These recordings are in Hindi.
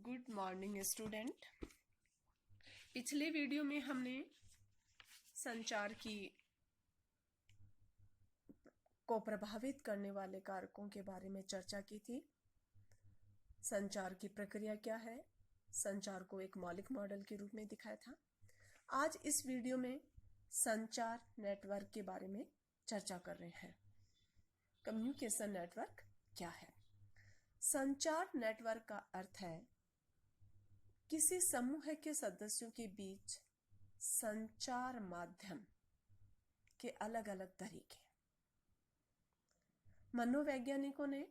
Good morning student. पिछले वीडियो में हमने संचार को प्रभावित करने वाले कारकों के बारे में चर्चा की थी। संचार की प्रक्रिया क्या है, संचार को एक मौलिक मॉडल के रूप में दिखाया था। आज इस वीडियो में संचार नेटवर्क के बारे में चर्चा कर रहे हैं। कम्युनिकेशन नेटवर्क क्या है? संचार नेटवर्क का अर्थ है किसी समूह के सदस्यों के बीच संचार माध्यम के अलग अलग तरीके। मनोवैज्ञानिकों ने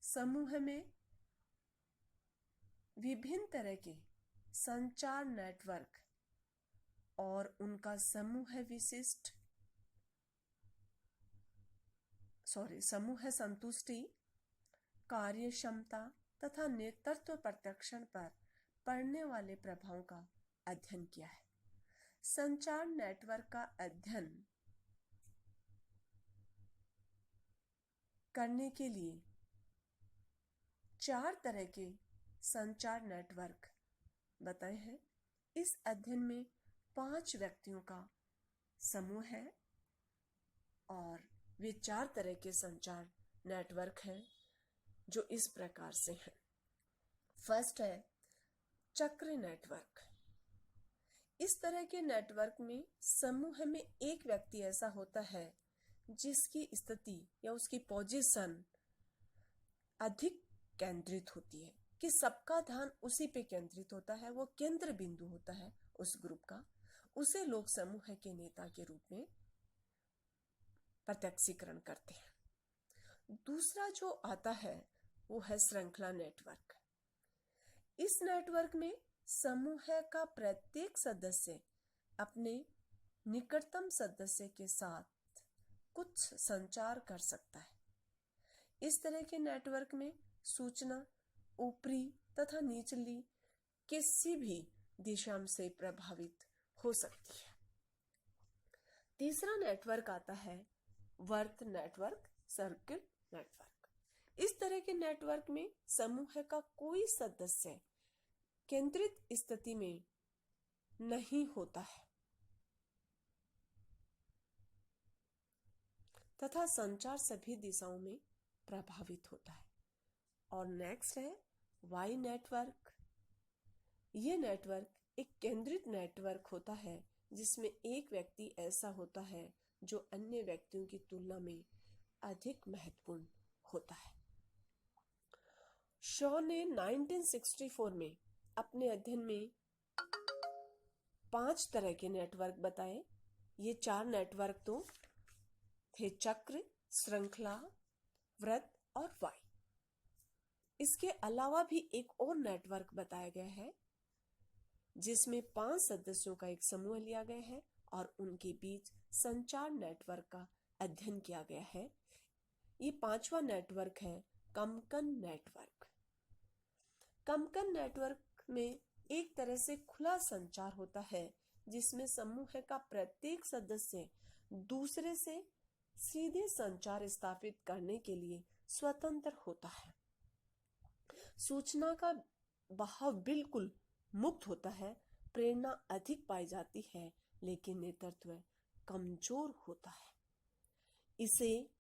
समूह में विभिन्न तरह के संचार नेटवर्क और उनका समूह संतुष्टि, कार्यक्षमता तथा नेतृत्व प्रशिक्षण पर पड़ने वाले प्रभावों का अध्ययन किया है। संचार नेटवर्क का अध्ययन करने के लिए 4 तरह के संचार नेटवर्क बताए हैं। इस अध्ययन में 5 व्यक्तियों का समूह है और वे 4 तरह के संचार नेटवर्क हैं जो इस प्रकार से हैं। फर्स्ट है चक्र नेटवर्क। इस तरह के नेटवर्क में समूह में एक व्यक्ति ऐसा होता है जिसकी स्थिति या उसकी पोजीशन अधिक केंद्रित होती है कि सबका ध्यान उसी पे केंद्रित होता है, वो केंद्र बिंदु होता है उस ग्रुप का। उसे लोग समूह के नेता के रूप में प्रत्यक्षीकरण करते हैं। दूसरा जो आता है वो है श्रृंखला नेटवर्क। इस नेटवर्क में समूह का प्रत्येक सदस्य अपने निकटतम सदस्य के साथ कुछ संचार कर सकता है। इस तरह के नेटवर्क में सूचना ऊपरी तथा निचली किसी भी दिशा से प्रभावित हो सकती है। तीसरा नेटवर्क आता है वर्त नेटवर्क, सर्किल नेटवर्क। इस तरह के नेटवर्क में समूह का कोई सदस्य केंद्रित स्थिति में नहीं होता है तथा संचार सभी दिशाओं में प्रभावित होता है। और नेक्स्ट है वाई नेटवर्क। यह नेटवर्क एक केंद्रित नेटवर्क होता है जिसमें एक व्यक्ति ऐसा होता है जो अन्य व्यक्तियों की तुलना में अधिक महत्वपूर्ण होता है। शॉ ने 1964 में अपने अध्ययन में 5 तरह के नेटवर्क बताए। ये 4 नेटवर्क तो थे चक्र, श्रृंखला, वृत्त और वाई। इसके अलावा भी एक और नेटवर्क बताया गया है जिसमें 5 सदस्यों का एक समूह लिया गया है और उनके बीच संचार नेटवर्क का अध्ययन किया गया है। ये 5वां नेटवर्क है कंकन नेटवर्क। कंकन नेटवर्क में एक तरह से खुला संचार होता है जिसमें समूह का प्रत्येक सदस्य दूसरे से सीधे संचार स्थापित करने के लिए स्वतंत्र होता है। सूचना का बहाव बिल्कुल मुक्त होता है, प्रेरणा अधिक पाई जाती है लेकिन नेतृत्व कमजोर होता है। इसे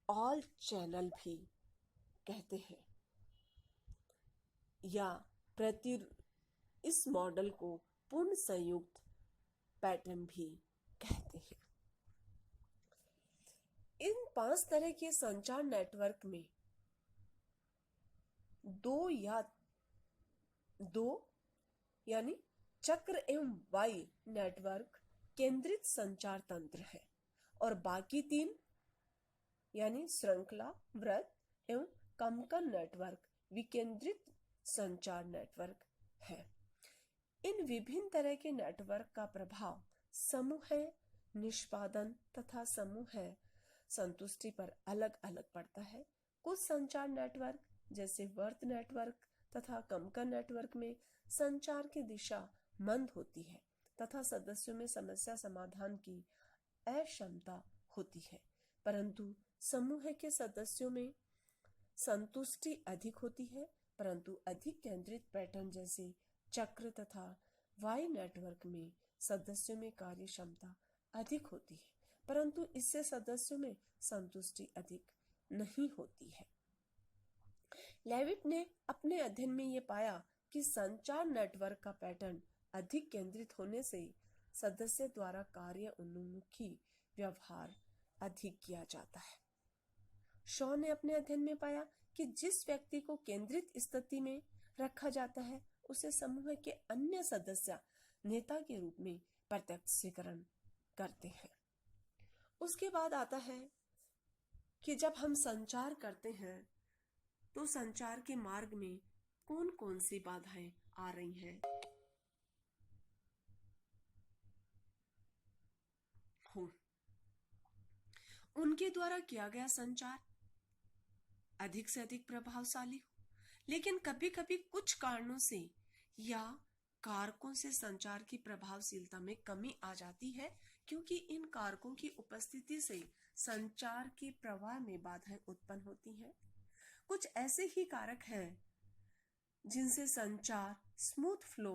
ऑल चैनल भी कहते हैं या इस मॉडल को पूर्ण संयुक्त पैटर्न भी कहते हैं। इन 5 तरह के संचार नेटवर्क में दो यानी चक्र एवं वाई नेटवर्क केंद्रित संचार तंत्र है और बाकी 3 यानी श्रृंखला, वृत्त एवं कंकन नेटवर्क विकेंद्रित संचार नेटवर्क है। इन विभिन्न तरह के नेटवर्क का प्रभाव समूह निष्पादन तथा समूह संतुष्टि पर अलग अलग पड़ता है। कुछ संचार नेटवर्क जैसे वर्त नेटवर्क तथा कंकन नेटवर्क में संचार की दिशा मंद होती है तथा सदस्यों में समस्या समाधान की अक्षमता होती है, परंतु समूह के सदस्यों में संतुष्टि अधिक होती है परंतु अधिक केंद्रित पैटर्न जैसे चक्र तथा वाई नेटवर्क में सदस्यों में कार्य क्षमता अधिक होती है, परंतु इससे सदस्यों में संतुष्टि अधिक नहीं होती है। लेविट ने अपने अध्ययन में यह पाया कि संचार नेटवर्क का पैटर्न अधिक केंद्रित होने से सदस्य द्वारा कार्य उन्मुखी व्यवहार अधिक किया जाता है। शॉ ने अपने अध्ययन में पाया कि जिस व्यक्ति को केंद्रित स्थिति में रखा जाता है उसे समूह के अन्य सदस्य नेता के रूप में प्रत्यक्षीकरण करते हैं। उसके बाद आता है कि जब हम संचार करते हैं तो संचार के मार्ग में कौन कौन सी बाधाएं आ रही हैं। उनके द्वारा किया गया संचार अधिक से अधिक प्रभावशाली हो, लेकिन कभी कभी कुछ कारणों से या कारकों से संचार की प्रभावशीलता में कमी आ जाती है, क्योंकि इन कारकों की उपस्थिति से संचार के प्रवाह में बाधाएं उत्पन्न होती हैं। कुछ ऐसे ही कारक हैं जिनसे संचार स्मूथ फ्लो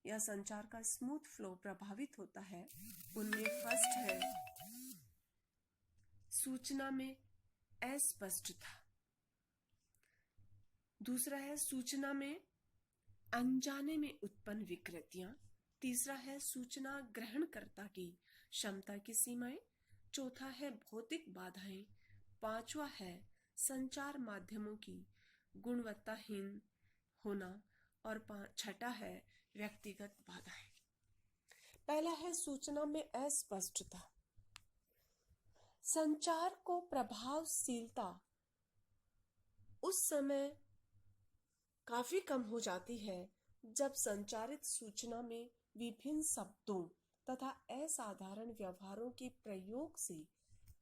या संचार का स्मूथ फ्लो प्रभावित होता है। उनमें फर्स्ट है सूचना में अस्पष्टता, दूसरा है सूचना में अनजाने में उत्पन्न विकृतियां, तीसरा है सूचना ग्रहणकर्ता की क्षमता की सीमाएं, चौथा है भौतिक बाधाएं, पांचवा है संचार माध्यमों की गुणवत्ताहीन होना और छठा है व्यक्तिगत बाधाएं। पहला है सूचना में अस्पष्टता। संचार को प्रभावशीलता उस समय काफी कम हो जाती है जब संचारित सूचना में विभिन्न शब्दों तथा असाधारण व्यवहारों के प्रयोग से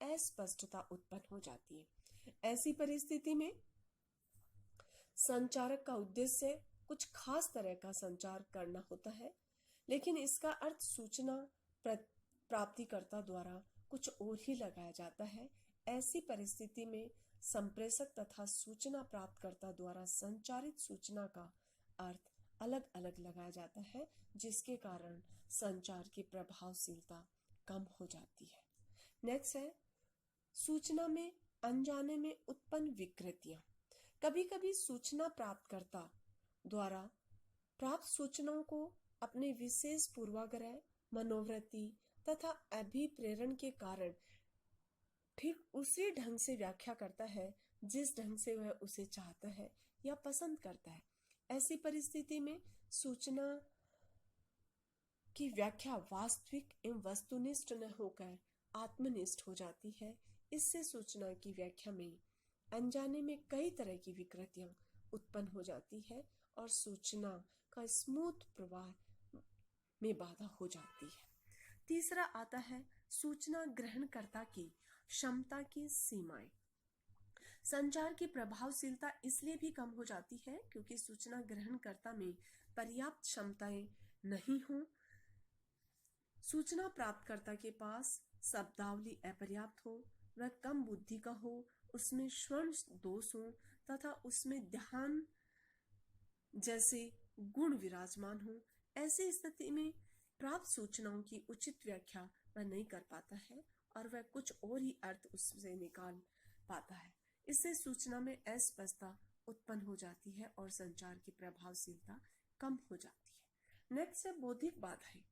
अस्पष्टता उत्पन्न हो जाती है। ऐसी परिस्थिति में संचारक का उद्देश्य कुछ खास तरह का संचार करना होता है, लेकिन इसका अर्थ सूचना प्राप्तिकर्ता द्वारा कुछ और ही लगाया जाता है। ऐसी परिस्थिति में संप्रेषक तथा सूचना प्राप्तकर्ता द्वारा संचारित सूचना का अर्थ अलग अलग लगाया जाता है, जिसके कारण संचार की प्रभावशीलता कम हो जाती है। नेक्स्ट है सूचना में अनजाने में उत्पन्न विकृतियां। कभी कभी सूचना प्राप्तकर्ता द्वारा प्राप्त सूचनाओं को अपने विशेष पूर्वाग्रह, मनोवृत्ति तथा अभिप्रेरण के कारण ठीक उसी ढंग से व्याख्या करता है जिस ढंग से वह उसे चाहता है या पसंद करता है। ऐसी परिस्थिति में सूचना की व्याख्या वास्तविक एवं वस्तुनिष्ठ न होकर आत्मनिष्ठ हो जाती है। इससे सूचना की व्याख्या में अनजाने में कई तरह की विकृतियां उत्पन्न हो जाती है और सूचना का स्मूथ प्रवाह में बाधा हो जाती है। तीसरा आता है सूचना ग्रहणकर्ता की क्षमता की सीमाएं। संचार की प्रभावशीलता इसलिए भी कम हो जाती है क्योंकि सूचना ग्रहणकर्ता में पर्याप्त क्षमताएं नहीं हो। सूचना प्राप्तकर्ता के पास शब्दावली अपर्याप्त हो, वह कम बुद्धि का हो, उसमें स्वर्ण दोष हो तथा उसमें ध्यान जैसे गुण विराजमान हो। ऐसी स्थिति में प्राप्त सूचनाओं की उचित व्याख्या वह नहीं कर पाता है और वह कुछ और ही अर्थ उससे निकाल पाता है। इससे सूचना में अस्पष्टता उत्पन्न हो जाती है और संचार की प्रभावशीलता कम हो जाती है। नेक्स्ट है बौद्धिक बाधाएं।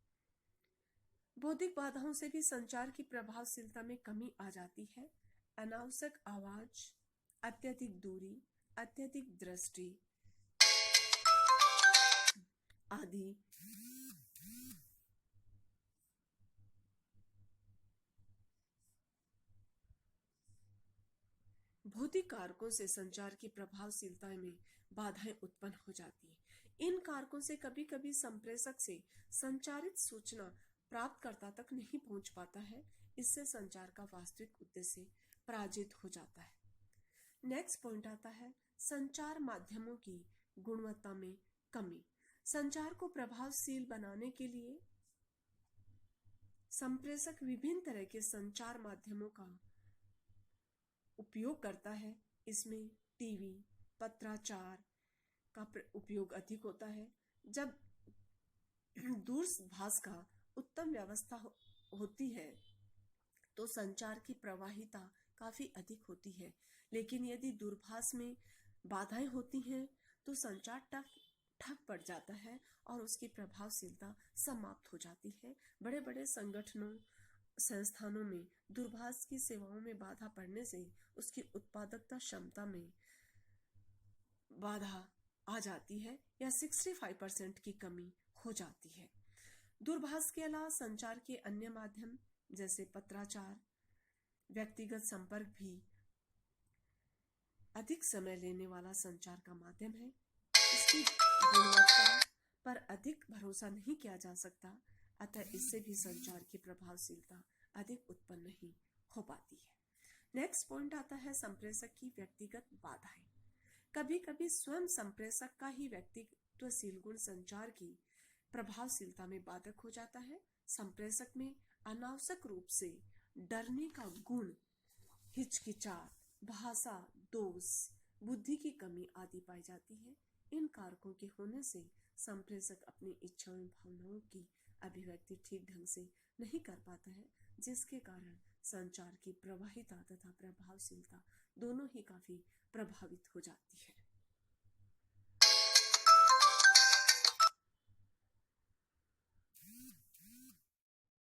बौद्धिक बाधाओं से भी संचार की प्रभावशीलता में कमी आ जाती है। अनावश्यक आवाज, अत्यधिक दूरी, अत्यधिक दृष्टि आदि भौतिक कारकों से संचार की प्रभावशीलता में बाधाएं उत्पन्न हो जाती है। इन कारकों से कभी कभी संप्रेषक से संचारित सूचना प्राप्तकर्ता तक नहीं पहुंच पाता है। इससे संचार का वास्तविक उद्देश्य पराजित हो जाता है। नेक्स्ट पॉइंट आता है संचार माध्यमों की गुणवत्ता में कमी। संचार को प्रभावशील बनाने के लिए संप्रेषक विभिन्न तरह के संचार माध्यमों का उपयोग करता है। इसमें टीवी, पत्राचार, का उपयोग अधिक होता है। जब दूरभाष का उत्तम व्यवस्था होती है तो संचार की प्रवाहिता काफी अधिक होती है, लेकिन यदि दूरभाष में बाधाएं होती हैं तो संचार ठप पड़ जाता है और उसकी प्रभावशीलता समाप्त हो जाती है। बड़े बड़े संगठनों संस्थानों में दूरभाष की सेवाओं में बाधा पड़ने से उसकी उत्पादकता क्षमता में बाधा आ जाती है या 65% की कमी हो जाती है। दूरभाष के अलावा संचार के अन्य माध्यम जैसे पत्राचार, व्यक्तिगत संपर्क भी अधिक समय लेने वाला संचार का माध्यम है। इसकी गुणवत्ता पर अधिक भरोसा नहीं किया जा सकता, अतः इससे भी संचार की प्रभावशीलता अधिक उत्पन्न नहीं हो पाती है। नेक्स्ट पॉइंट आता है संप्रेषक की व्यक्तिगत बाधाएं। कभी कभी स्वयं संप्रेषक का ही व्यक्तित्वशील गुण संचार की प्रभावशीलता में बाधक हो जाता है। संप्रेषक में अनावश्यक रूप से डरने का गुण, हिचकिचाहट, भाषा दोष, बुद्धि की कमी आदि पाई जाती है। इन कारकों के होने से संप्रेषक अपनी इच्छाओं भावनाओं की अभिव्यक्ति ठीक ढंग से नहीं कर पाता है, जिसके कारण संचार की प्रवाहिता तथा प्रभावशीलता दोनों ही काफी प्रभावित हो जाती है।